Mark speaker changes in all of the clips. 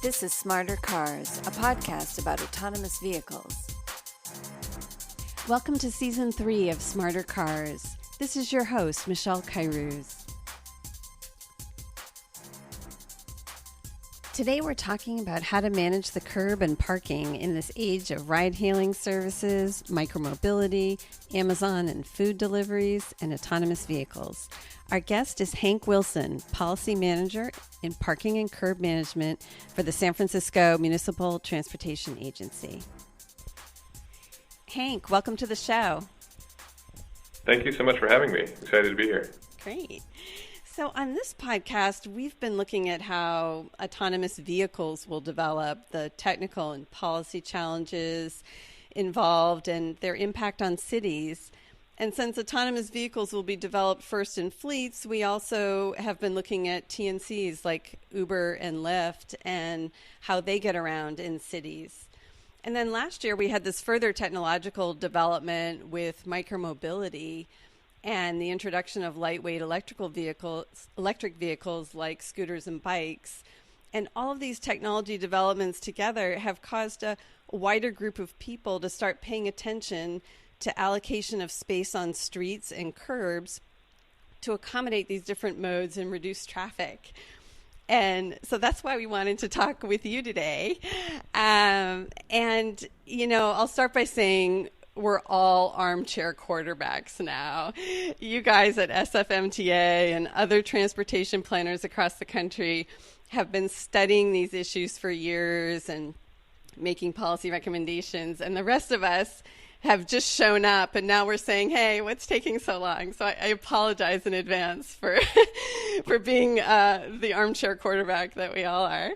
Speaker 1: This is Smarter Cars, a podcast about autonomous vehicles. Welcome to Season 3 of Smarter Cars. This is your host, Michelle Kairouz. Today we're talking about how to manage the curb and parking in this age of ride-hailing services, micromobility, Amazon and food deliveries, and autonomous vehicles. Our guest is Hank Willson, Policy Manager in Parking and Curb Management for the San Francisco Municipal Transportation Agency. Hank, welcome to the show.
Speaker 2: Thank you so much for having me. Excited to be here.
Speaker 1: Great. So on this podcast, we've been looking at how autonomous vehicles will develop, the technical and policy challenges involved, and their impact on cities. And since autonomous vehicles will be developed first in fleets, we also have been looking at TNCs like Uber and Lyft and how they get around in cities. And then last year, we had this further technological development with micromobility and the introduction of lightweight electric vehicles like scooters and bikes. And all of these technology developments together have caused a wider group of people to start paying attention to allocation of space on streets and curbs to accommodate these different modes and reduce traffic. And so that's why we wanted to talk with you today. I'll start by saying we're all armchair quarterbacks now. You guys at SFMTA and other transportation planners across the country have been studying these issues for years and making policy recommendations. And the rest of us have just shown up, and now we're saying, hey, what's taking so long? So I apologize in advance for for being the armchair quarterback that we all are.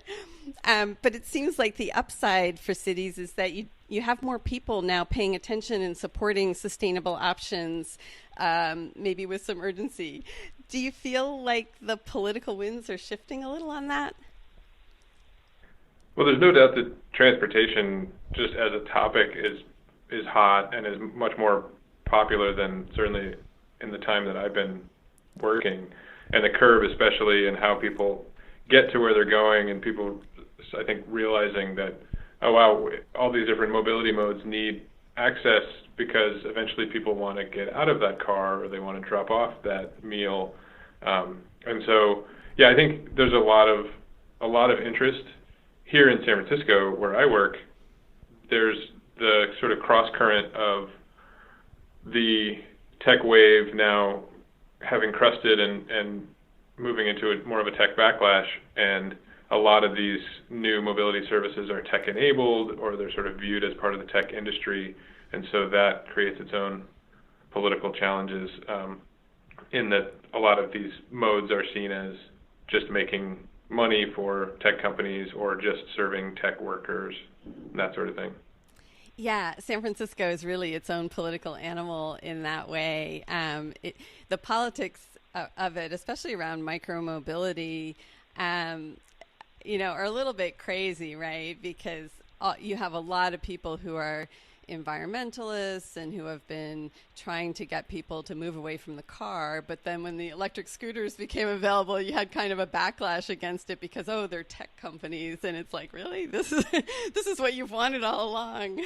Speaker 1: But it seems like the upside for cities is that you have more people now paying attention and supporting sustainable options, maybe with some urgency. Do you feel like the political winds are shifting a little on that?
Speaker 2: Well, there's no doubt that transportation, just as a topic, is hot and is much more popular than certainly in the time that I've been working. And the curb especially, and how people get to where they're going, and people, I think, realizing that, oh wow, all these different mobility modes need access because eventually people want to get out of that car or they want to drop off that meal. And so, yeah, I think there's a lot of interest here in San Francisco where I work. There's the sort of cross current of the tech wave now having crested and moving into more of a tech backlash, and a lot of these new mobility services are tech enabled, or they're sort of viewed as part of the tech industry, and so that creates its own political challenges in that a lot of these modes are seen as just making money for tech companies or just serving tech workers, that sort of thing.
Speaker 1: Yeah, San Francisco is really its own political animal in that way. The politics of it, especially around micromobility, are a little bit crazy, right? Because you have a lot of people who are environmentalists and who have been trying to get people to move away from the car. But then when the electric scooters became available, you had kind of a backlash against it because, oh, they're tech companies. And it's like, really? This is what you've wanted all along,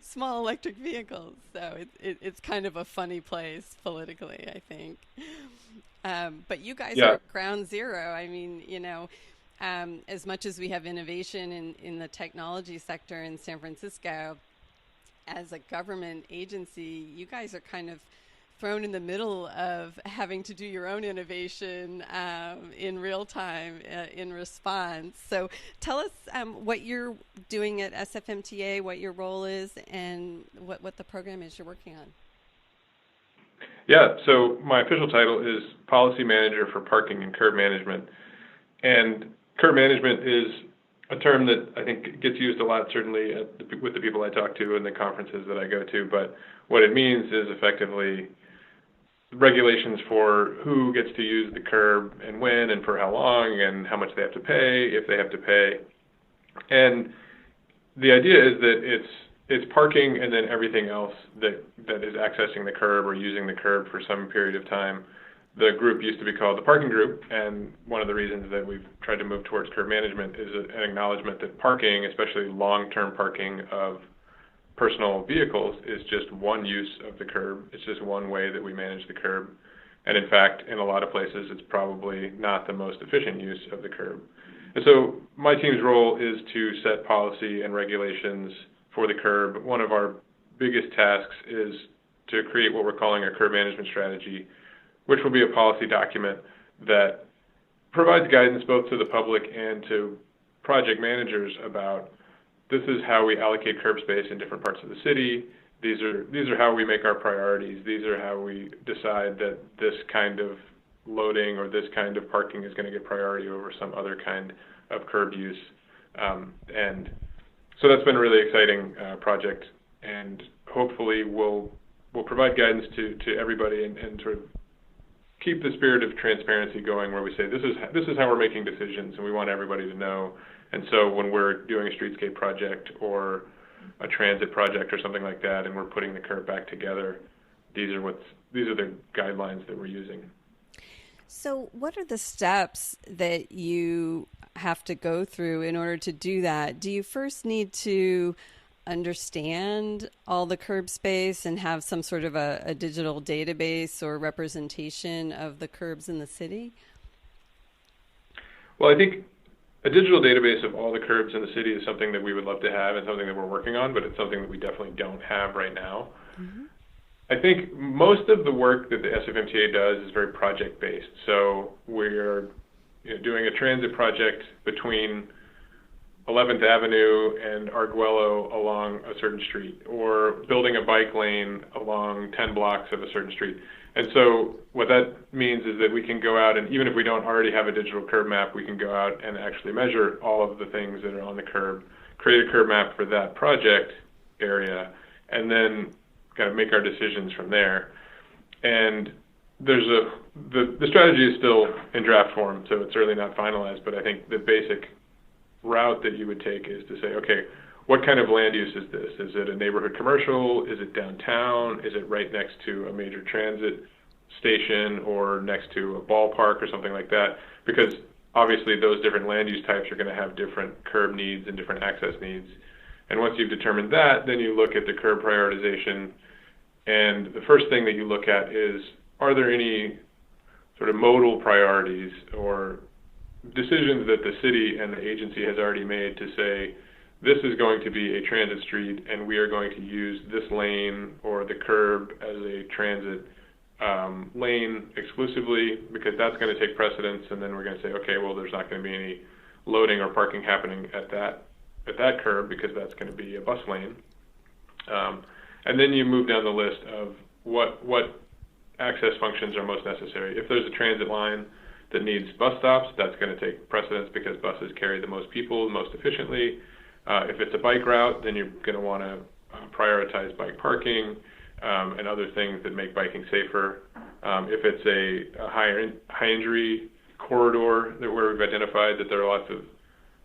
Speaker 1: small electric vehicles. So it's kind of a funny place politically, I think. But you guys are at ground zero. I mean, as much as we have innovation in the technology sector in San Francisco, as a government agency, you guys are kind of thrown in the middle of having to do your own innovation in real time in response. So tell us what you're doing at SFMTA, what your role is, and what the program is you're working on.
Speaker 2: Yeah, so my official title is Policy Manager for Parking and Curb Management. And curb management is a term that I think gets used a lot, certainly with the people I talk to and the conferences that I go to. But what it means is effectively regulations for who gets to use the curb and when and for how long and how much they have to pay, if they have to pay. And the idea is that it's parking and then everything else that is accessing the curb or using the curb for some period of time The group used to be called the parking group, and one of the reasons that we've tried to move towards curb management is an acknowledgement that parking, especially long-term parking of personal vehicles, is just one use of the curb. It's just one way that we manage the curb. And in fact, in a lot of places, it's probably not the most efficient use of the curb. And so my team's role is to set policy and regulations for the curb. One of our biggest tasks is to create what we're calling a curb management strategy, which will be a policy document that provides guidance both to the public and to project managers about this is how we allocate curb space in different parts of the city. These are how we make our priorities. These are how we decide that this kind of loading or this kind of parking is going to get priority over some other kind of curb use. And so that's been a really exciting project, and hopefully we'll provide guidance to everybody and sort of keep the spirit of transparency going, where we say this is how we're making decisions, and we want everybody to know. And so when we're doing a streetscape project or a transit project or something like that, and we're putting the curb back together, these are the guidelines that we're using.
Speaker 1: So what are the steps that you have to go through in order to do that? Do you first need to understand all the curb space and have some sort of a digital database or representation of the curbs in the city?
Speaker 2: Well, I think a digital database of all the curbs in the city is something that we would love to have and something that we're working on, but it's something that we definitely don't have right now. Mm-hmm. I think most of the work that the SFMTA does is very project-based. So we're doing a transit project between 11th Avenue and Arguello along a certain street, or building a bike lane along 10 blocks of a certain street. And so what that means is that we can go out, and even if we don't already have a digital curb map, we can go out and actually measure all of the things that are on the curb, create a curb map for that project area, and then kind of make our decisions from there. And the strategy is still in draft form, so it's certainly not finalized, but I think the basic route that you would take is to say, okay, what kind of land use is this? Is it a neighborhood commercial? Is it downtown? Is it right next to a major transit station or next to a ballpark or something like that? Because obviously those different land use types are going to have different curb needs and different access needs. And once you've determined that, then you look at the curb prioritization. And the first thing that you look at is, are there any sort of modal priorities or decisions that the city and the agency has already made to say, this is going to be a transit street and we are going to use this lane or the curb as a transit lane exclusively, because that's going to take precedence, and then we're going to say, okay, well, there's not going to be any loading or parking happening at that curb because that's going to be a bus lane. And then you move down the list of what access functions are most necessary. If there's a transit line that needs bus stops, that's going to take precedence because buses carry the most people most efficiently. If it's a bike route, then you're going to want to prioritize bike parking and other things that make biking safer. If it's a high injury corridor where we've identified that there are lots of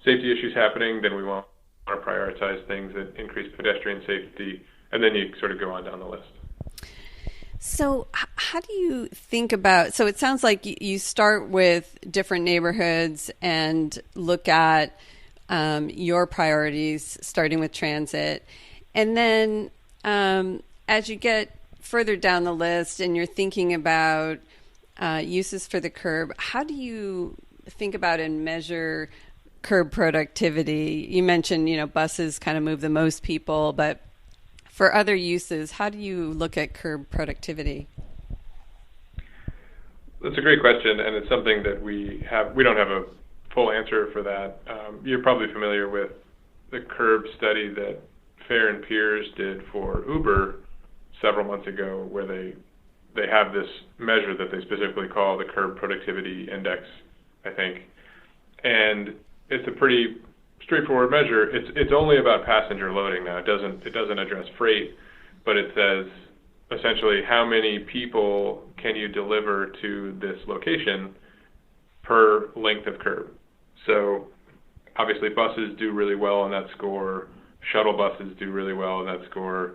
Speaker 2: safety issues happening, then we want to prioritize things that increase pedestrian safety, and then you sort of go on down the list.
Speaker 1: So how do you think about, so it sounds like you start with different neighborhoods and look at your priorities, starting with transit. And then as you get further down the list and you're thinking about uses for the curb, how do you think about and measure curb productivity? You mentioned, buses kind of move the most people, but for other uses, how do you look at curb productivity?
Speaker 2: That's a great question, and it's something that we don't have a full answer for that. You're probably familiar with the curb study that Fair and Peers did for Uber several months ago, where they have this measure that they specifically call the curb productivity index, I think. And it's a pretty straightforward measure. It's only about passenger loading now. It doesn't address freight, but it says essentially how many people can you deliver to this location per length of curb. So obviously buses do really well on that score. Shuttle buses do really well on that score.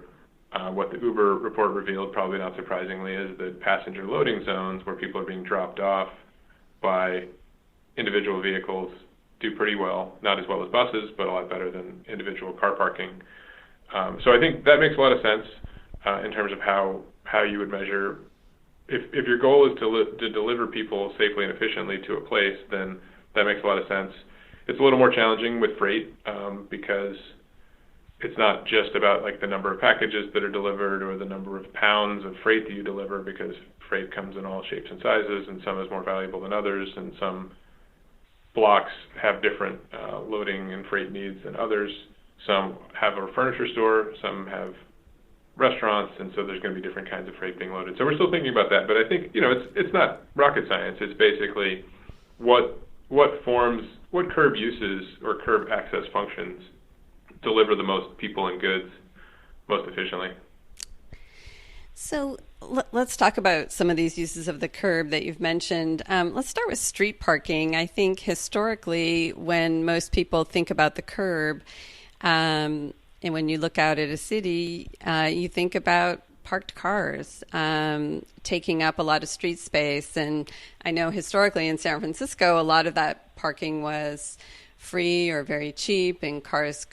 Speaker 2: What the Uber report revealed, probably not surprisingly, is that passenger loading zones where people are being dropped off by individual vehicles do pretty well, not as well as buses, but a lot better than individual car parking. So I think that makes a lot of sense in terms of how you would measure. If your goal is to deliver people safely and efficiently to a place, then that makes a lot of sense. It's a little more challenging with freight because it's not just about like the number of packages that are delivered or the number of pounds of freight that you deliver, because freight comes in all shapes and sizes, and some is more valuable than others, and some blocks have different loading and freight needs than others. Some have a furniture store, some have restaurants, and so there's going to be different kinds of freight being loaded. So we're still thinking about that, but I think it's not rocket science. It's basically what curb uses or curb access functions deliver the most people and goods most efficiently.
Speaker 1: So let's talk about some of these uses of the curb that you've mentioned. Let's start with street parking. I think historically, when most people think about the curb, and when you look out at a city, you think about parked cars taking up a lot of street space. And I know historically in San Francisco, a lot of that parking was free or very cheap, and cars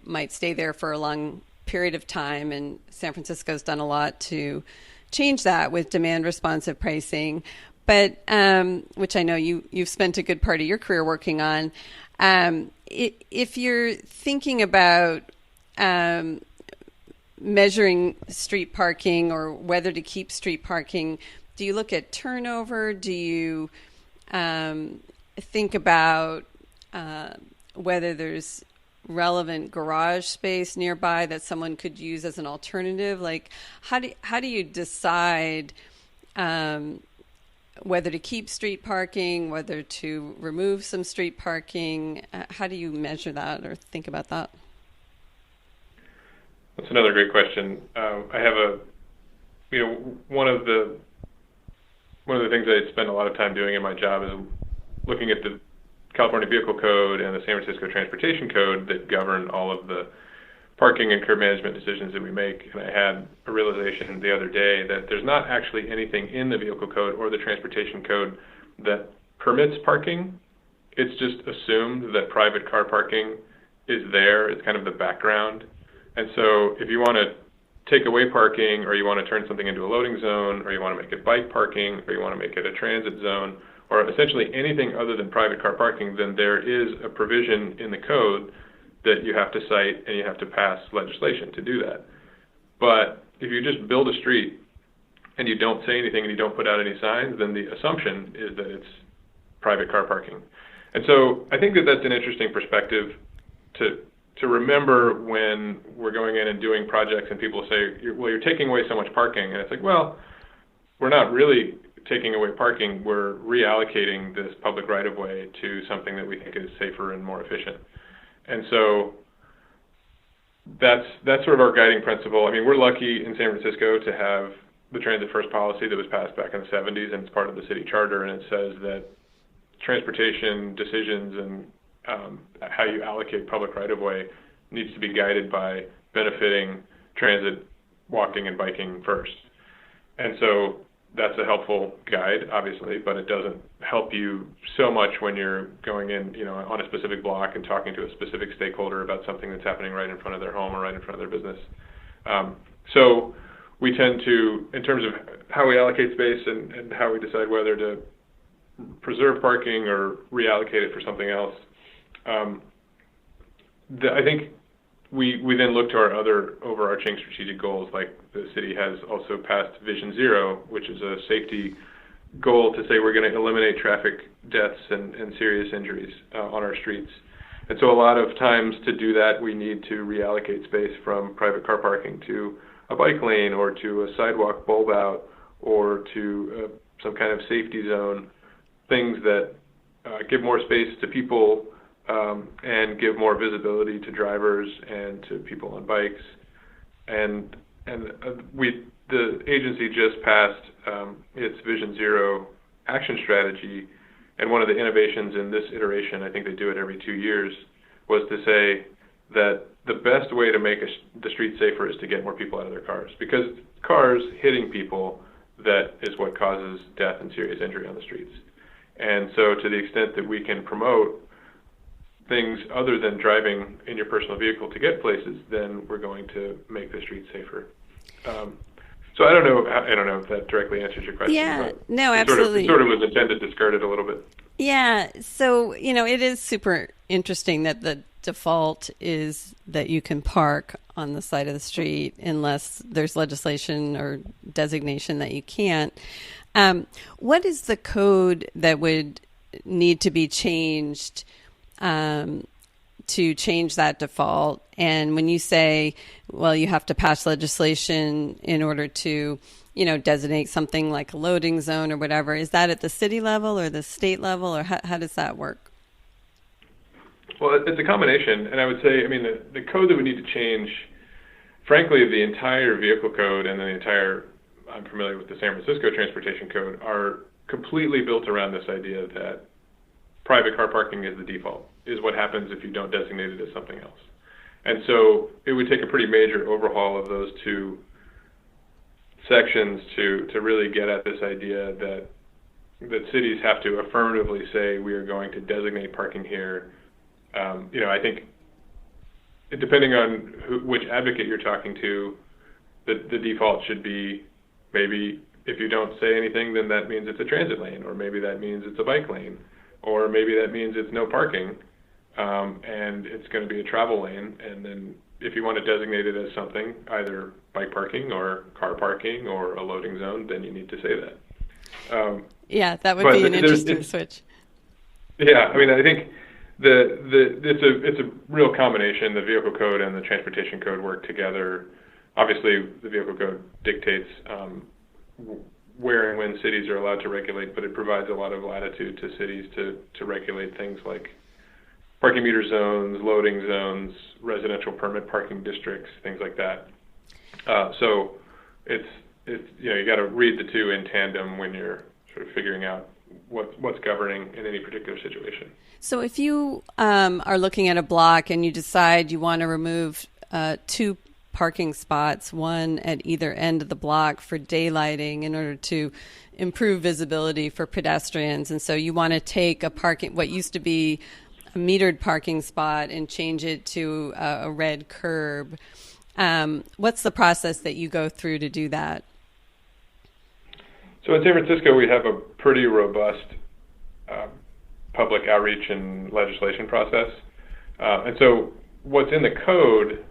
Speaker 1: might stay there for a long period of time. And San Francisco's done a lot to change that with demand responsive pricing, but which I know you've spent a good part of your career working on. If you're thinking about measuring street parking or whether to keep street parking, do you look at turnover? Do you think about whether there's relevant garage space nearby that someone could use as an alternative? Like, how do you decide whether to keep street parking, whether to remove some street parking? How do you measure that or think about that?
Speaker 2: That's another great question. I have one of the things I spend a lot of time doing in my job is looking at the California Vehicle Code and the San Francisco Transportation Code that govern all of the parking and curb management decisions that we make. And I had a realization the other day that there's not actually anything in the Vehicle Code or the Transportation Code that permits parking. It's just assumed that private car parking is there. It's kind of the background. And so if you want to take away parking, or you want to turn something into a loading zone, or you want to make it bike parking, or you want to make it a transit zone, or essentially anything other than private car parking, then there is a provision in the code that you have to cite and you have to pass legislation to do that. But if you just build a street and you don't say anything and you don't put out any signs, then the assumption is that it's private car parking. And so I think that that's an interesting perspective to remember when we're going in and doing projects and people say, well, you're taking away so much parking. And it's like, well, we're not really taking away parking. We're reallocating this public right-of-way to something that we think is safer and more efficient. And so that's sort of our guiding principle. I mean, we're lucky in San Francisco to have the Transit First policy that was passed back in the 70s, and it's part of the city charter, and it says that transportation decisions and how you allocate public right-of-way needs to be guided by benefiting transit, walking, and biking first. And so that's a helpful guide, obviously, but it doesn't help you so much when you're going in, on a specific block and talking to a specific stakeholder about something that's happening right in front of their home or right in front of their business. So we tend to, in terms of how we allocate space and how we decide whether to preserve parking or reallocate it for something else, I think we then look to our other overarching strategic goals, like the city has also passed Vision Zero, which is a safety goal to say we're going to eliminate traffic deaths and serious injuries on our streets. And so a lot of times to do that, we need to reallocate space from private car parking to a bike lane or to a sidewalk bulb out or to some kind of safety zone, things that give more space to people and give more visibility to drivers and to people on bikes. And the agency just passed its Vision Zero action strategy, and one of the innovations in this iteration, I think they do it every 2 years, was to say that the best way to make the street safer is to get more people out of their cars, because cars hitting people, that is what causes death and serious injury on the streets. And so to the extent that we can promote things other than driving in your personal vehicle to get places, then we're going to make the streets safer. So I don't know if that directly answers your question.
Speaker 1: Yeah, no, absolutely.
Speaker 2: It sort of was intended to skirt it a little bit.
Speaker 1: Yeah, so, it is super interesting that the default is that you can park on the side of the street unless there's legislation or designation that you can't. What is the code that would need to be changed to change that default? And when you say, well, you have to pass legislation in order to, designate something like a loading zone or whatever, is that at the city level or the state level, or how does that work?
Speaker 2: Well, it's a combination, and I would say, the code that we need to change, frankly, the entire vehicle code and then I'm familiar with the San Francisco Transportation Code, are completely built around this idea that private car parking is the default, is what happens if you don't designate it as something else. And so it would take a pretty major overhaul of those two sections to really get at this idea that cities have to affirmatively say, we are going to designate parking here. I think depending on which advocate you're talking to, the default should be, maybe if you don't say anything, then that means it's a transit lane, or maybe that means it's a bike lane, or maybe that means it's no parking, and it's going to be a travel lane. And then if you want to designate it as something, either bike parking or car parking or a loading zone, then you need to say that.
Speaker 1: Yeah, that would be an interesting switch.
Speaker 2: Yeah, I think it's a real combination. The vehicle code and the transportation code work together. Obviously, the vehicle code dictates where and when cities are allowed to regulate, but it provides a lot of latitude to cities to regulate things like parking meter zones, loading zones, residential permit parking districts, things like that. So it's you got to read the two in tandem when you're sort of figuring out what's governing in any particular situation.
Speaker 1: So if you are looking at a block and you decide you want to remove two parking spots, one at either end of the block for daylighting in order to improve visibility for pedestrians, and so you want to take what used to be a metered parking spot and change it to a red curb, what's the process that you go through to do that?
Speaker 2: So in San Francisco, we have a pretty robust public outreach and legislation process. And so what's in the code,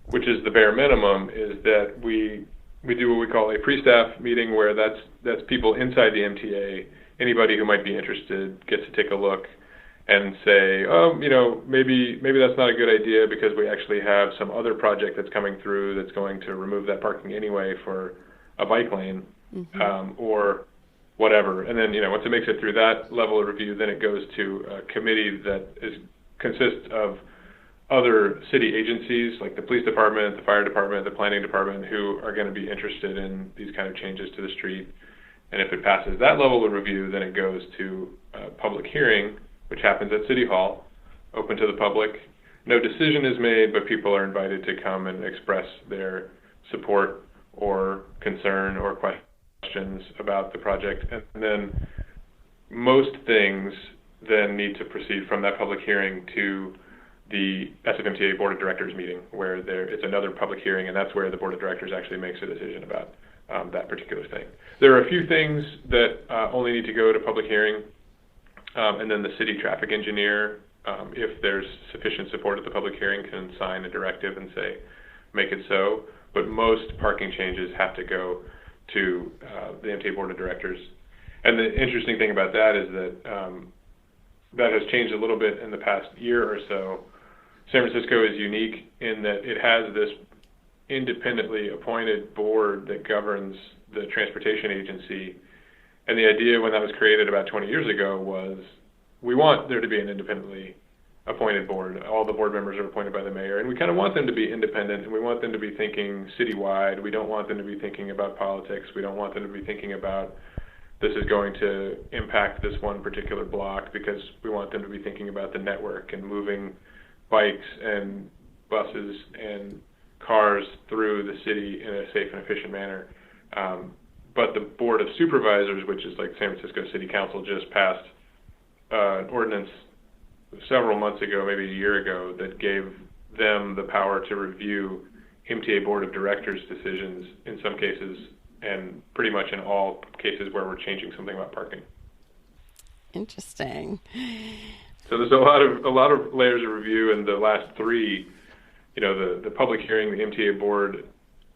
Speaker 2: which is the bare minimum, is that we do what we call a pre-staff meeting, where that's people inside the MTA. Anybody who might be interested gets to take a look and say, maybe that's not a good idea, because we actually have some other project that's coming through that's going to remove that parking anyway for a bike lane, or whatever. And then, once it makes it through that level of review, then it goes to a committee that consists of other city agencies like the police department, the fire department, the planning department, who are going to be interested in these kind of changes to the street. And if it passes that level of review, then it goes to a public hearing, which happens at City Hall, open to the public. No decision is made, but people are invited to come and express their support or concern or questions about the project. And then most things then need to proceed from that public hearing to the SFMTA Board of Directors meeting, where it's another public hearing, and that's where the Board of Directors actually makes a decision about that particular thing. There are a few things that only need to go to public hearing, and then the city traffic engineer, if there's sufficient support at the public hearing, can sign a directive and say, make it so. But most parking changes have to go to the MTA Board of Directors. And the interesting thing about that is that that has changed a little bit in the past year or so. San Francisco is unique in that it has this independently appointed board that governs the transportation agency. And the idea when that was created about 20 years ago was, we want there to be an independently appointed board. All the board members are appointed by the mayor, and we kind of want them to be independent, and we want them to be thinking citywide. We don't want them to be thinking about politics. We don't want them to be thinking about this is going to impact this one particular block, because we want them to be thinking about the network and moving bikes and buses and cars through the city in a safe and efficient manner. But the Board of Supervisors, which is like San Francisco City Council, just passed an ordinance several months ago, maybe a year ago, that gave them the power to review MTA Board of Directors decisions in some cases and pretty much in all cases where we're changing something about parking.
Speaker 1: Interesting.
Speaker 2: So there's a lot of layers of review, and the last three, the public hearing, the MTA Board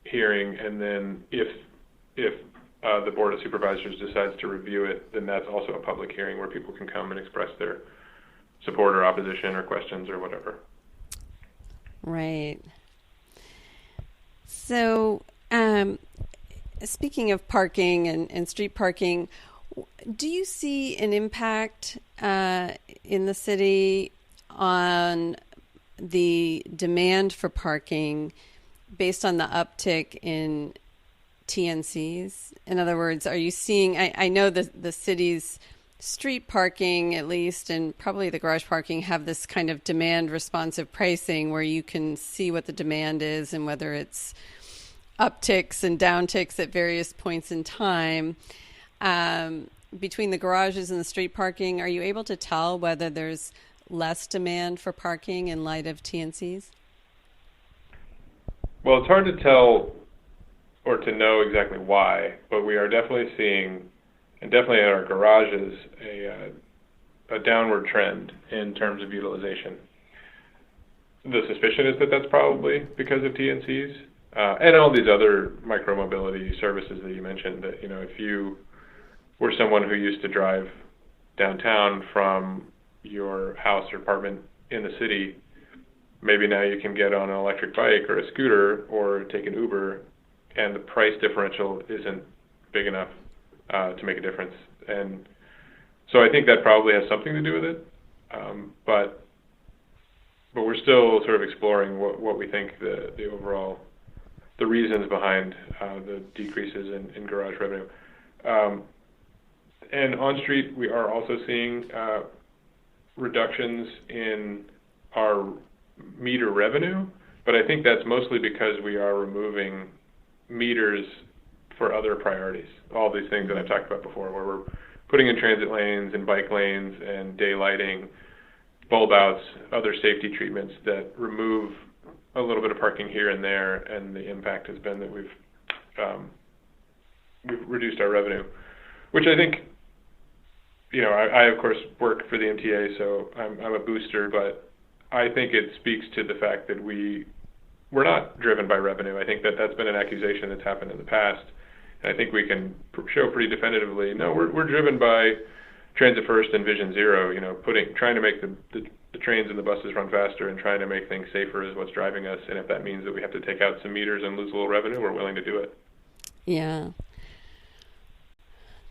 Speaker 2: hearing, and then if the Board of Supervisors decides to review it, then that's also a public hearing where people can come and express their support or opposition or questions or whatever.
Speaker 1: Right. So, speaking of parking and street parking, do you see an impact in the city on the demand for parking based on the uptick in TNCs? In other words, are you seeing, I know the city's street parking, at least, and probably the garage parking have this kind of demand responsive pricing where you can see what the demand is and whether it's upticks and downticks at various points in time. Between the garages and the street parking, are you able to tell whether there's less demand for parking in light of TNCs?
Speaker 2: Well, it's hard to tell or to know exactly why, but we are definitely seeing, and definitely at our garages, a downward trend in terms of utilization. The suspicion is that that's probably because of TNCs and all these other micromobility services that you mentioned. That if you were someone who used to drive downtown from your house or apartment in the city, maybe now you can get on an electric bike or a scooter or take an Uber, and the price differential isn't big enough to make a difference. And so I think that probably has something to do with it. But we're still sort of exploring what we think the overall, the reasons behind the decreases in garage revenue. And on street, we are also seeing reductions in our meter revenue, but I think that's mostly because we are removing meters for other priorities. All these things that I've talked about before, where we're putting in transit lanes and bike lanes and daylighting, bulb outs, other safety treatments that remove a little bit of parking here and there, and the impact has been that we've reduced our revenue, which I think, I of course work for the MTA, so I'm a booster, but I think it speaks to the fact that we're not driven by revenue. I think that's been an accusation that's happened in the past, and I think we can show pretty definitively, no, we're driven by Transit First and Vision Zero. Trying to make the trains and the buses run faster and trying to make things safer is what's driving us. And if that means that we have to take out some meters and lose a little revenue, we're willing to do it. Yeah.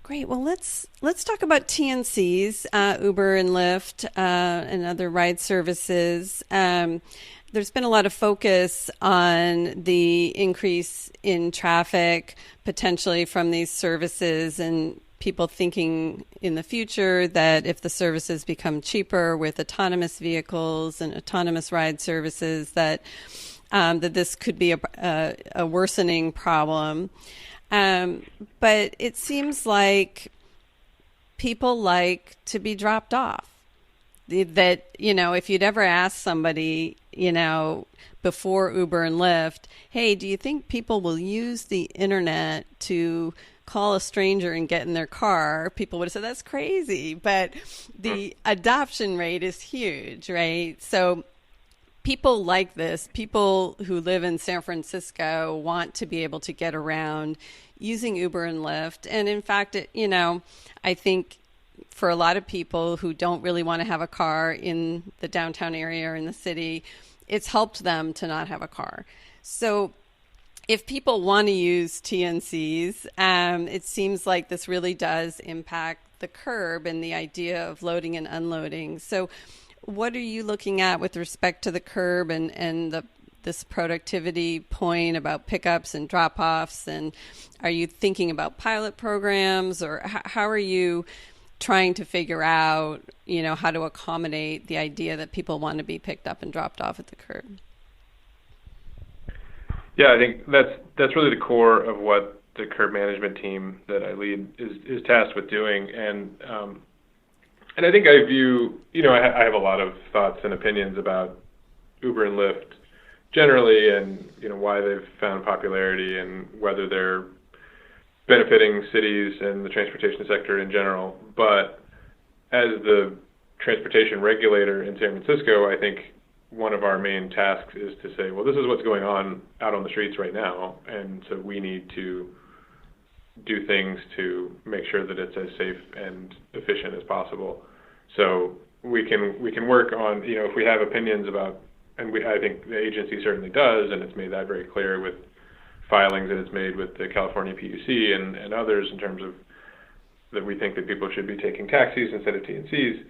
Speaker 1: Great. Well, let's talk about TNCs, Uber and Lyft, and other ride services. There's been a lot of focus on the increase in traffic potentially from these services, and people thinking in the future that if the services become cheaper with autonomous vehicles and autonomous ride services, that this could be a worsening problem. But it seems like people like to be dropped off. That, if you'd ever asked somebody, before Uber and Lyft, hey, do you think people will use the internet to call a stranger and get in their car? People would have said, that's crazy. But the adoption rate is huge, right? So people like this. People who live in San Francisco want to be able to get around using Uber and Lyft. And in fact, I think for a lot of people who don't really want to have a car in the downtown area or in the city, it's helped them to not have a car. So if people want to use TNCs, it seems like this really does impact the curb and the idea of loading and unloading. So what are you looking at with respect to the curb and this productivity point about pickups and drop-offs? And are you thinking about pilot programs, or how are you trying to figure out, how to accommodate the idea that people want to be picked up and dropped off at the curb?
Speaker 2: Yeah, I think that's really the core of what the curb management team that I lead is tasked with doing, and I think I view, I have a lot of thoughts and opinions about Uber and Lyft generally, and why they've found popularity and whether they're benefiting cities and the transportation sector in general. But as the transportation regulator in San Francisco, I think one of our main tasks is to say, well, this is what's going on out on the streets right now, and so we need to do things to make sure that it's as safe and efficient as possible. So we can work on, if we have opinions about, and I think the agency certainly does, and it's made that very clear with filings that it's made with the California PUC and others in terms of that we think that people should be taking taxis instead of TNCs.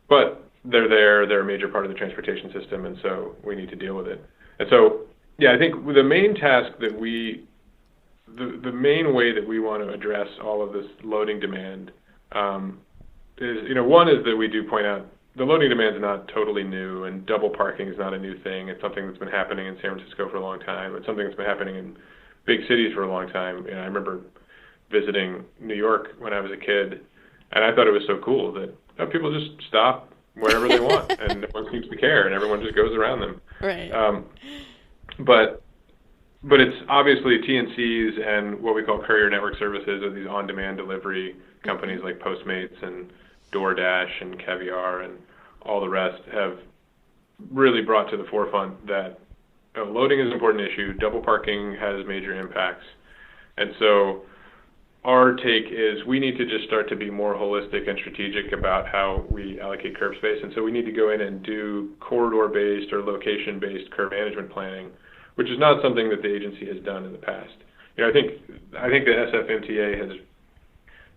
Speaker 2: But they're a major part of the transportation system, and so we need to deal with it. And so, yeah, I think the main task that the main way that we want to address all of this loading demand is, one is that we do point out the loading demand is not totally new, and double parking is not a new thing. It's something that's been happening in San Francisco for a long time. It's something that's been happening in big cities for a long time. I remember visiting New York when I was a kid, and I thought it was so cool that people just stop wherever they want, and no one seems to care, and everyone just goes around them.
Speaker 1: Right.
Speaker 2: But it's obviously TNCs and what we call courier network services, or these on-demand delivery companies like Postmates and DoorDash and Caviar and all the rest have really brought to the forefront that loading is an important issue. Double parking has major impacts. And so our take is we need to just start to be more holistic and strategic about how we allocate curb space. And so we need to go in and do corridor-based or location-based curb management planning, which is not something that the agency has done in the past. I think the SFMTA has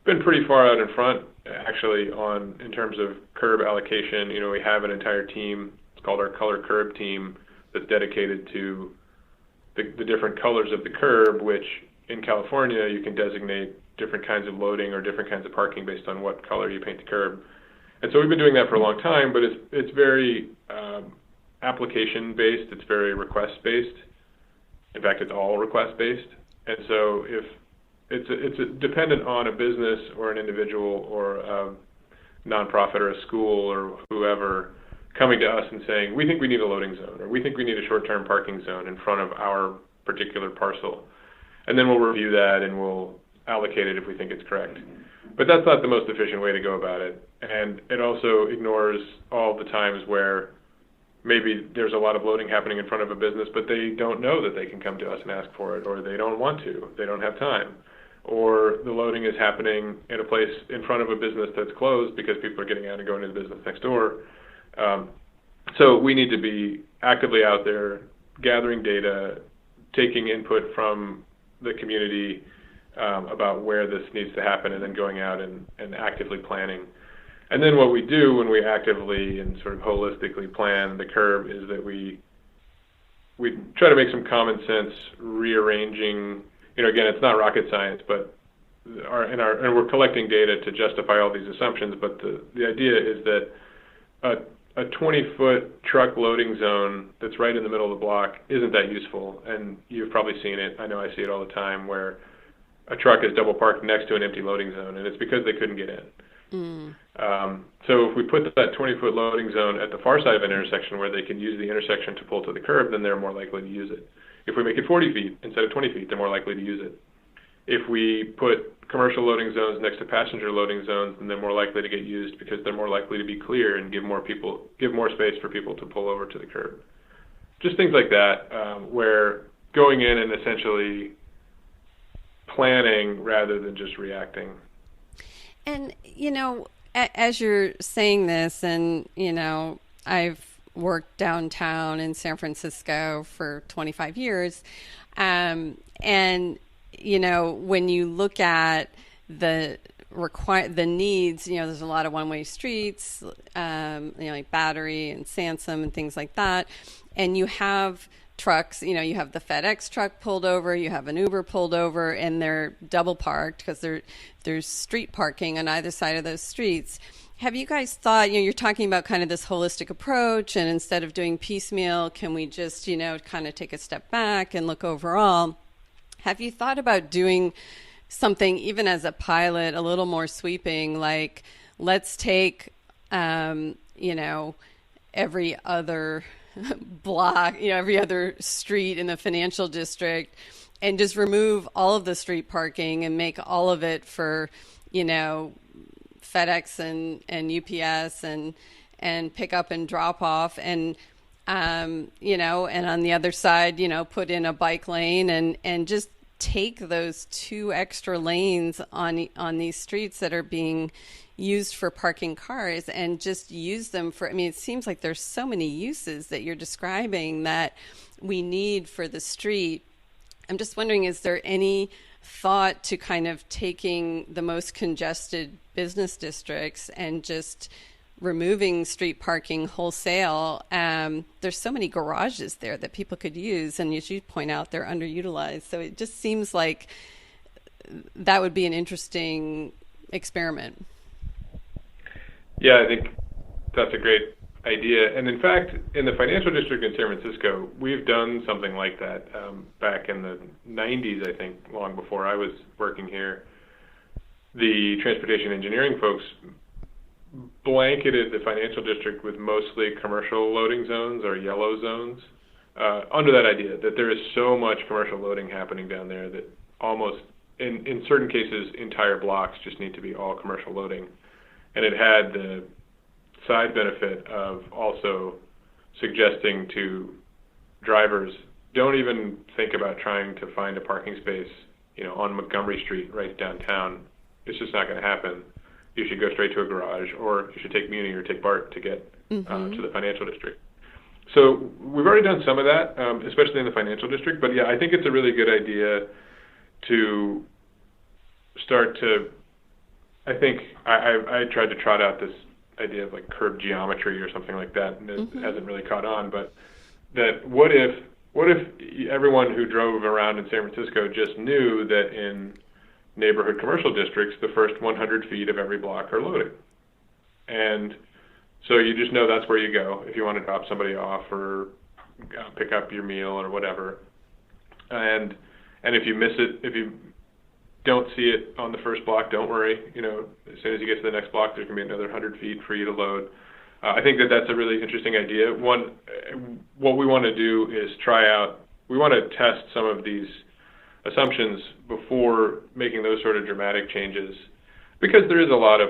Speaker 2: been pretty far out in front, actually, in terms of curb allocation. We have an entire team. It's called our Color Curb team that's dedicated to the different colors of the curb, which in California you can designate different kinds of loading or different kinds of parking based on what color you paint the curb. And so we've been doing that for a long time, but it's very application-based. It's very request-based. In fact, it's all request-based. And so if it's dependent on a business or an individual or a nonprofit or a school or whoever coming to us and saying, we think we need a loading zone, or we think we need a short-term parking zone in front of our particular parcel. And then we'll review that and we'll allocate it if we think it's correct. But that's not the most efficient way to go about it. And it also ignores all the times where maybe there's a lot of loading happening in front of a business, but they don't know that they can come to us and ask for it, or they don't want to. They don't have time. Or the loading is happening in a place in front of a business that's closed because people are getting out and going to the business next door. So we need to be actively out there, gathering data, taking input from the community about where this needs to happen, and then going out and actively planning. And then what we do when we actively and sort of holistically plan the curb is that we try to make some common sense rearranging. Again, it's not rocket science, but and we're collecting data to justify all these assumptions. But the idea is that a 20-foot truck loading zone that's right in the middle of the block isn't that useful. And you've probably seen it. I know I see it all the time, where a truck is double parked next to an empty loading zone, and it's because they couldn't get in. So if we put that 20-foot loading zone at the far side of an intersection where they can use the intersection to pull to the curb, then they're more likely to use it. If we make it 40 feet instead of 20 feet, they're more likely to use it. If we put commercial loading zones next to passenger loading zones, then they're more likely to get used because they're more likely to be clear and give more space for people to pull over to the curb. Just things like that, where going in and essentially planning rather than just reacting.
Speaker 1: And, as you're saying this, and, I've worked downtown in San Francisco for 25 years. And, when you look at the needs, there's a lot of one-way streets, like Battery and Sansom and things like that. And you have trucks, you have the FedEx truck pulled over, you have an Uber pulled over, and they're double parked because there's street parking on either side of those streets. Have you guys thought, you're talking about kind of this holistic approach, and instead of doing piecemeal, can we just, kind of take a step back and look overall? Have you thought about doing something, even as a pilot, a little more sweeping, like let's take, every other block, every other street in the financial district, and just remove all of the street parking and make all of it for, FedEx and UPS and pick up and drop off, and and on the other side, put in a bike lane and just take those 2 extra lanes on these streets that are being used for parking cars, and just use them for, it seems like there's so many uses that you're describing that we need for the street. I'm just wondering, is there any thought to kind of taking the most congested business districts and just removing street parking wholesale? There's so many garages there that people could use, and as you point out, they're underutilized. So it just seems like that would be an interesting experiment.
Speaker 2: Yeah, I think that's a great idea. And in fact, in the financial district in San Francisco, we've done something like that back in the 90s, I think, long before I was working here. The transportation engineering folks blanketed the financial district with mostly commercial loading zones, or yellow zones, under that idea that there is so much commercial loading happening down there that almost, in certain cases, entire blocks just need to be all commercial loading. And it had the side benefit of also suggesting to drivers, don't even think about trying to find a parking space, on Montgomery Street right downtown. It's just not going to happen. You should go straight to a garage, or you should take Muni or take BART to get to the financial district. So we've already done some of that, especially in the financial district. But yeah, I think it's a really good idea to start to, I think I tried to trot out this idea of like curb geometry or something like that, and it hasn't really caught on. But that what if everyone who drove around in San Francisco just knew that in neighborhood commercial districts, the first 100 feet of every block are loaded. And so you just know that's where you go if you want to drop somebody off or pick up your meal or whatever. And if you miss it, if you don't see it on the first block, don't worry. As soon as you get to the next block, there's going to be another 100 feet for you to load. I think that's a really interesting idea. What we want to do is we want to test some of these assumptions before making those sort of dramatic changes, because there is a lot of,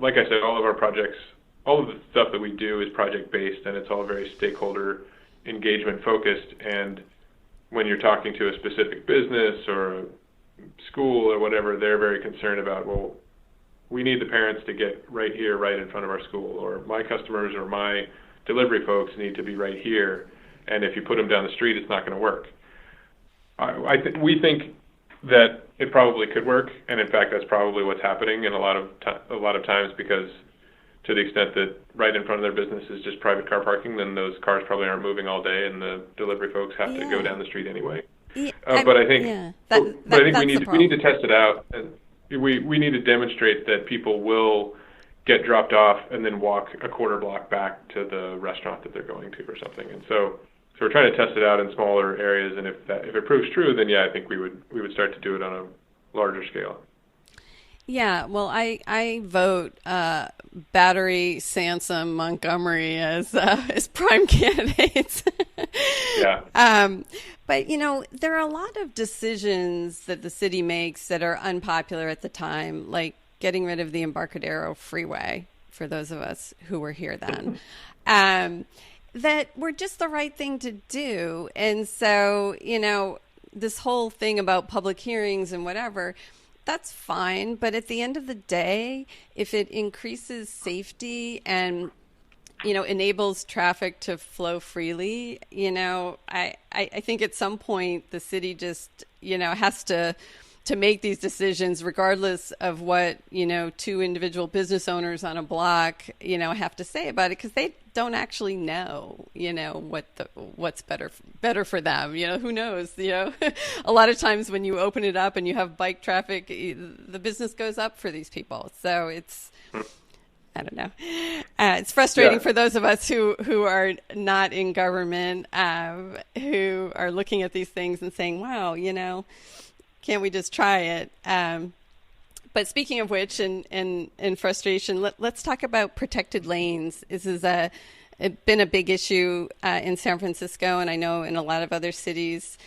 Speaker 2: like I said, all of our projects, all of the stuff that we do is project based, and it's all very stakeholder engagement focused. And when you're talking to a specific business or a school or whatever, they're very concerned about, well, we need the parents to get right here, right in front of our school, or my customers or my delivery folks need to be right here, and if you put them down the street, it's not going to work. We think that it probably could work, and in fact, that's probably what's happening in a lot of times, because to the extent that right in front of their business is just private car parking, then those cars probably aren't moving all day, and the delivery folks have to go down the street anyway.
Speaker 1: Yeah,
Speaker 2: but I think we need to test it out, and we need to demonstrate that people will get dropped off and then walk a quarter block back to the restaurant that they're going to or something. And so we're trying to test it out in smaller areas, and if it proves true, then I think we would start to do it on a larger scale.
Speaker 1: Yeah, well, I vote Battery, Sansom, Montgomery as prime candidates.
Speaker 2: Yeah.
Speaker 1: But, there are a lot of decisions that the city makes that are unpopular at the time, like getting rid of the Embarcadero Freeway, for those of us who were here then, that were just the right thing to do. And so, this whole thing about public hearings and whatever, that's fine. But at the end of the day, if it increases safety and enables traffic to flow freely, I think at some point the city just, has to make these decisions regardless of what, 2 individual business owners on a block, have to say about it, because they don't actually know, what's better for them. Who knows? A lot of times when you open it up and you have bike traffic, the business goes up for these people. So it's, I don't know. It's frustrating
Speaker 2: Yeah.
Speaker 1: for those of us who are not in government, who are looking at these things and saying, wow, can't we just try it? But speaking of which, and frustration, let's talk about protected lanes. This is been a big issue in San Francisco, and I know in a lot of other cities,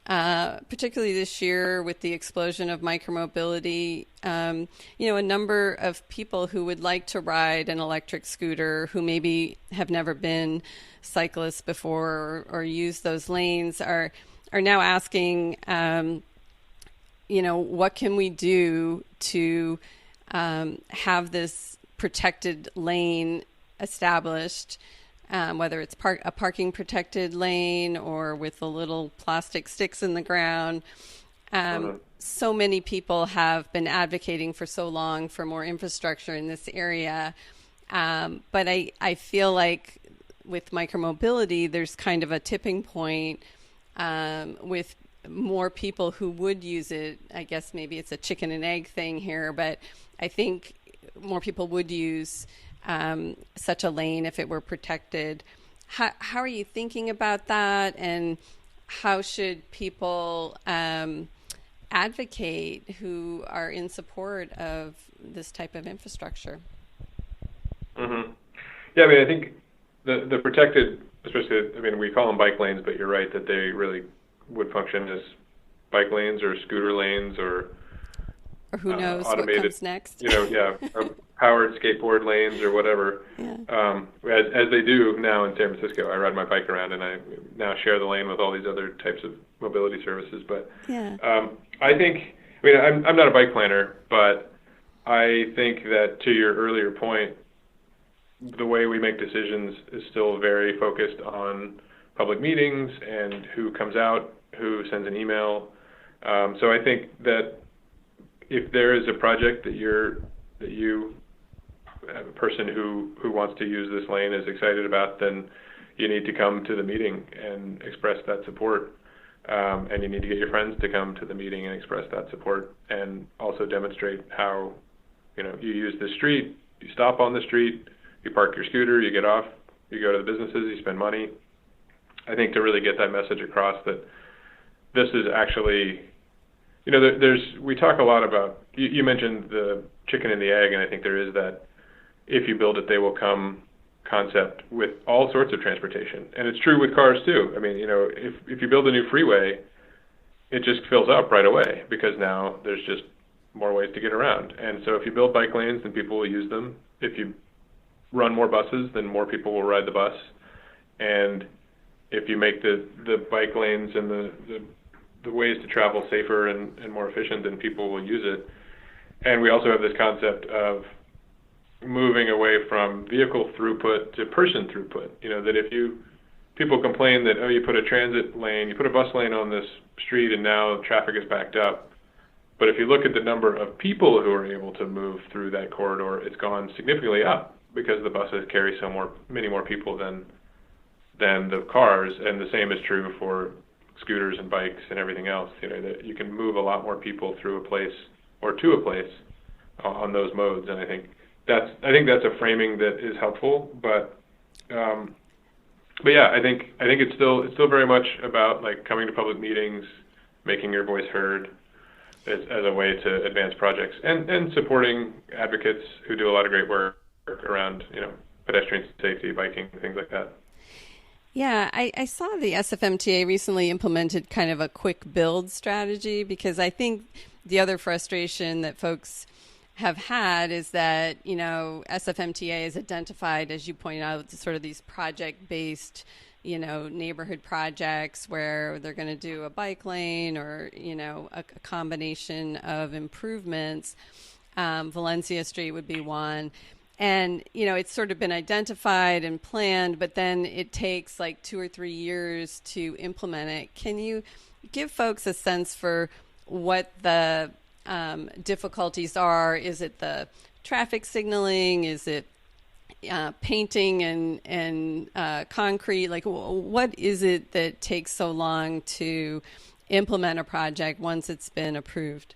Speaker 1: particularly this year with the explosion of micromobility. A number of people who would like to ride an electric scooter, who maybe have never been cyclists before or used those lanes, are now asking, what can we do to have this protected lane established, whether it's a parking protected lane or with the little plastic sticks in the ground. So many people have been advocating for so long for more infrastructure in this area. But I feel like with micromobility, there's kind of a tipping point with more people who would use it. I guess maybe it's a chicken and egg thing here, but I think more people would use such a lane if it were protected. How are you thinking about that, and how should people advocate who are in support of this type of infrastructure?
Speaker 2: Mm-hmm. Yeah, I think the protected, especially, we call them bike lanes, but you're right that they really would function as bike lanes or scooter lanes or
Speaker 1: who knows
Speaker 2: automated,
Speaker 1: what comes next.
Speaker 2: Or powered skateboard lanes or whatever.
Speaker 1: Yeah.
Speaker 2: As they do now in San Francisco. I ride my bike around and I now share the lane with all these other types of mobility services. But I think, I'm not a bike planner, but I think that to your earlier point, the way we make decisions is still very focused on public meetings and who comes out, who sends an email. So I think that if there is a project that you a person who wants to use this lane is excited about, then you need to come to the meeting and express that support. And you need to get your friends to come to the meeting and express that support, and also demonstrate how, you use the street, you stop on the street, you park your scooter, you get off, you go to the businesses, you spend money. I think to really get that message across that this is actually, we talk a lot about, you mentioned the chicken and the egg, and I think there is that if you build it, they will come concept with all sorts of transportation. And it's true with cars too. If you build a new freeway, it just fills up right away because now there's just more ways to get around. And so if you build bike lanes, then people will use them. If you run more buses, then more people will ride the bus. And if you make the bike lanes and the ways to travel safer and more efficient, then people will use it. And we also have this concept of moving away from vehicle throughput to person throughput. That if people complain that, you put a transit lane, you put a bus lane on this street and now traffic is backed up. But if you look at the number of people who are able to move through that corridor, it's gone significantly up because the buses carry many more people than the cars. And the same is true for scooters and bikes and everything else. That you can move a lot more people through a place or to a place on those modes. And I think that's a framing that is helpful, but yeah, I think it's still very much about coming to public meetings, making your voice heard as a way to advance projects, and supporting advocates who do a lot of great work around pedestrian safety, biking, things like that.
Speaker 1: Yeah, I saw the SFMTA recently implemented kind of a quick build strategy, because I think the other frustration that folks have had is that, SFMTA is identified, as you pointed out, sort of these project-based, neighborhood projects where they're going to do a bike lane or, a combination of improvements. Valencia Street would be one. And, it's sort of been identified and planned, but then it takes 2 or 3 years to implement it. Can you give folks a sense for what the difficulties are? Is it the traffic signaling? Is it painting and concrete? What is it that takes so long to implement a project once it's been approved?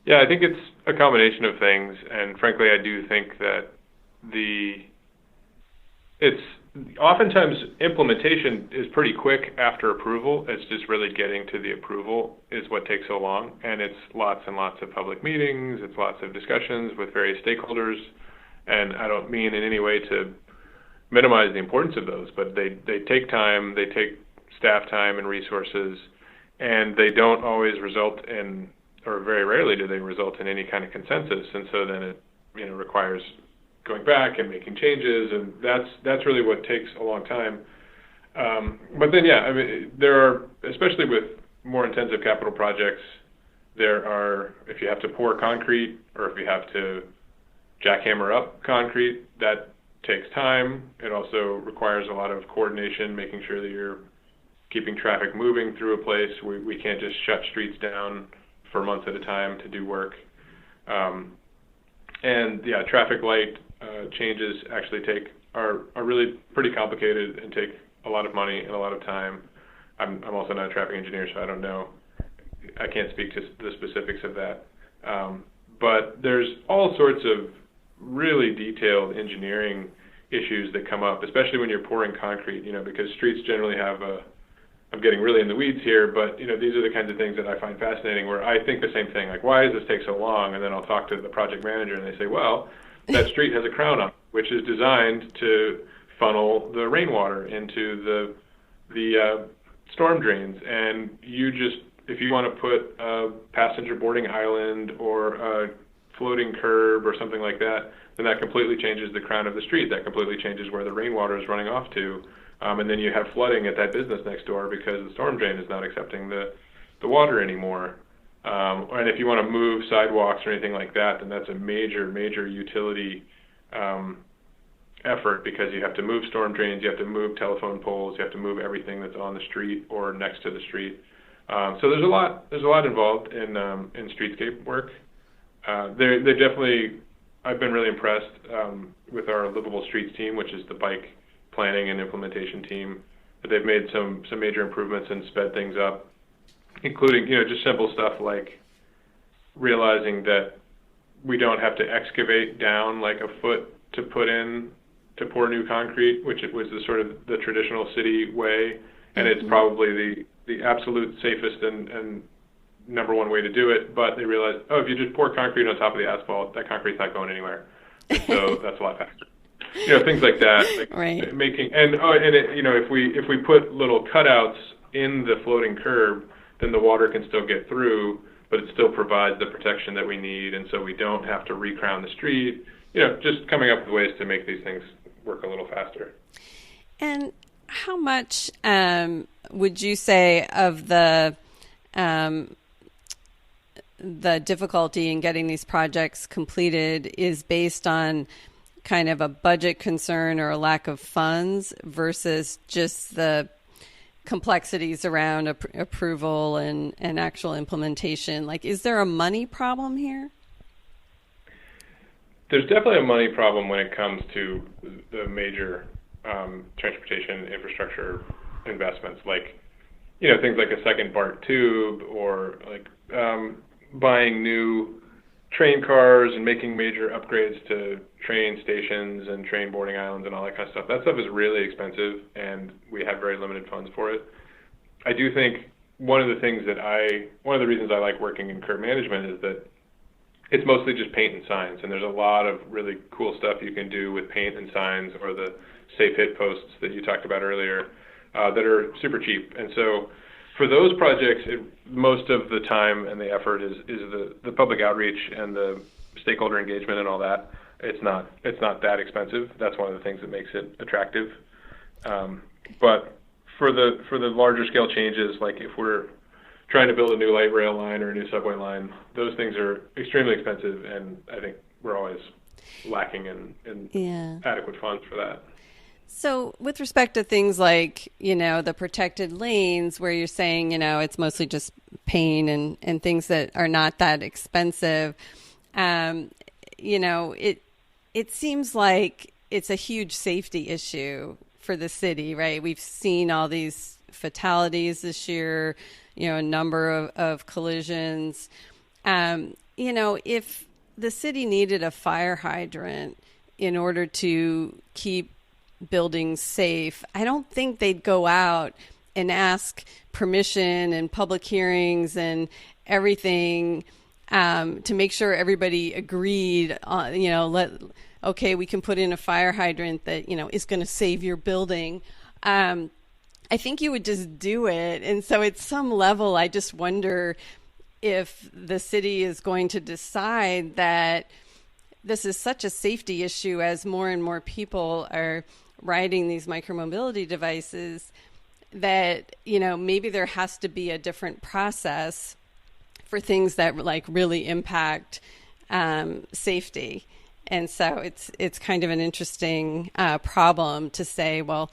Speaker 2: Yeah, I think a combination of things, and frankly, I do think that it's oftentimes implementation is pretty quick after approval. It's just really getting to the approval is what takes so long, and it's lots and lots of public meetings, it's lots of discussions with various stakeholders, and I don't mean in any way to minimize the importance of those, but they take time, they take staff time and resources, and they don't always result in, or very rarely do they result in any kind of consensus, and so then it requires going back and making changes, and that's really what takes a long time. But then, yeah, I mean, there are, especially with more intensive capital projects, there are, if you have to pour concrete or if you have to jackhammer up concrete, that takes time. It also requires a lot of coordination, making sure that you're keeping traffic moving through a place. We can't just shut streets down for months at a time to do work. And yeah, traffic light changes actually are really pretty complicated and take a lot of money and a lot of time. I'm also not a traffic engineer, so I don't know. I can't speak to the specifics of that. But there's all sorts of really detailed engineering issues that come up, especially when you're pouring concrete, because streets generally have I'm getting really in the weeds here, but these are the kinds of things that I find fascinating, where I think the same thing, like, why does this take so long? And then I'll talk to the project manager and they say, well, that street has a crown on it, which is designed to funnel the rainwater into the storm drains. And if you want to put a passenger boarding island or a floating curb or something like that, then that completely changes the crown of the street. That completely changes where the rainwater is running off to. And then you have flooding at that business next door because the storm drain is not accepting the water anymore. And if you want to move sidewalks or anything like that, then that's a major, major utility effort, because you have to move storm drains, you have to move telephone poles, you have to move everything that's on the street or next to the street. So there's a lot involved in streetscape work. They definitely, I've been really impressed with our Livable Streets team, which is the bike planning and implementation team. But they've made some major improvements and sped things up, including just simple stuff like realizing that we don't have to excavate down like a foot to pour new concrete, which it was the sort of the traditional city way, and it's probably the absolute safest and number one way to do it. But they realized, if you just pour concrete on top of the asphalt, that concrete's not going anywhere, and so that's a lot faster. Things like that, like
Speaker 1: right.
Speaker 2: If we put little cutouts in the floating curb, then the water can still get through, but it still provides the protection that we need, and so we don't have to recrown the street. Just coming up with ways to make these things work a little faster.
Speaker 1: And how much would you say of the difficulty in getting these projects completed is based on kind of a budget concern or a lack of funds versus just the complexities around approval and actual implementation? Like, is there a money problem here?
Speaker 2: There's definitely a money problem when it comes to the major transportation infrastructure investments, like things like a second BART tube, or like buying new train cars and making major upgrades to train stations and train boarding islands and all that kind of stuff. That stuff is really expensive, and we have very limited funds for it. I do think one of the reasons I like working in curb management is that it's mostly just paint and signs, and there's a lot of really cool stuff you can do with paint and signs, or the safe hit posts that you talked about earlier, that are super cheap. And so for those projects, most of the time and the effort is the public outreach and the stakeholder engagement and all that. It's not that expensive. That's one of the things that makes it attractive. But for the larger scale changes, like if we're trying to build a new light rail line or a new subway line, those things are extremely expensive, and I think we're always lacking in adequate funds for that.
Speaker 1: So with respect to things like, the protected lanes, where you're saying, it's mostly just paint and things that are not that expensive, it seems like it's a huge safety issue for the city, right? We've seen all these fatalities this year, a number of collisions. If the city needed a fire hydrant in order to keep buildings safe, I don't think they'd go out and ask permission and public hearings and everything to make sure everybody agreed on, okay, we can put in a fire hydrant that, is going to save your building. I think you would just do it. And so at some level, I just wonder if the city is going to decide that this is such a safety issue as more and more people are riding these micromobility devices that, maybe there has to be a different process for things that really impact safety. And so it's kind of an interesting problem to say, well,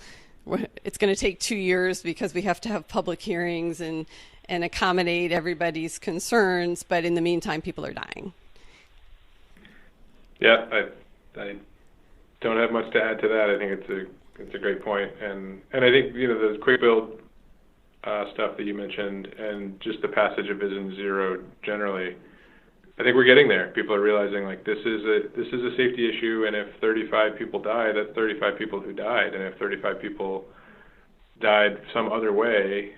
Speaker 1: it's going to take 2 years because we have to have public hearings and accommodate everybody's concerns. But in the meantime, people are dying.
Speaker 2: Yeah, I don't have much to add to that. I think it's a great point. And I think, the quick build stuff that you mentioned and just the passage of Vision Zero generally, I think we're getting there. People are realizing this is a safety issue, and if 35 people die, that's 35 people who died. And if 35 people died some other way,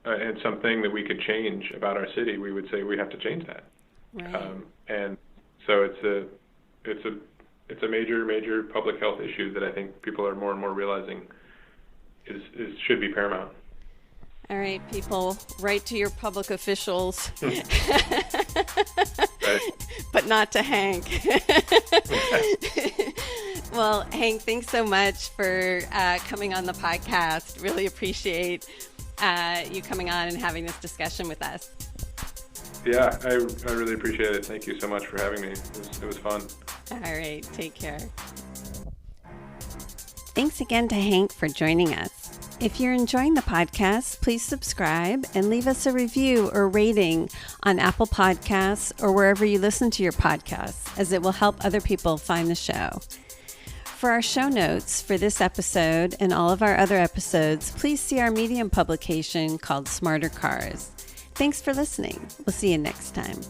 Speaker 2: and something that we could change about our city, we would say we have to change that.
Speaker 1: Right.
Speaker 2: And so it's a major public health issue that I think people are more and more realizing should be paramount.
Speaker 1: All right, people, write to your public officials,
Speaker 2: Right.
Speaker 1: but not to Hank. Well, Hank, thanks so much for coming on the podcast. Really appreciate you coming on and having this discussion with us.
Speaker 2: Yeah, I really appreciate it. Thank you so much for having me. It was fun.
Speaker 1: All right, take care. Thanks again to Hank for joining us. If you're enjoying the podcast, please subscribe and leave us a review or rating on Apple Podcasts or wherever you listen to your podcasts, as it will help other people find the show. For our show notes for this episode and all of our other episodes, please see our Medium publication called Smarter Cars. Thanks for listening. We'll see you next time.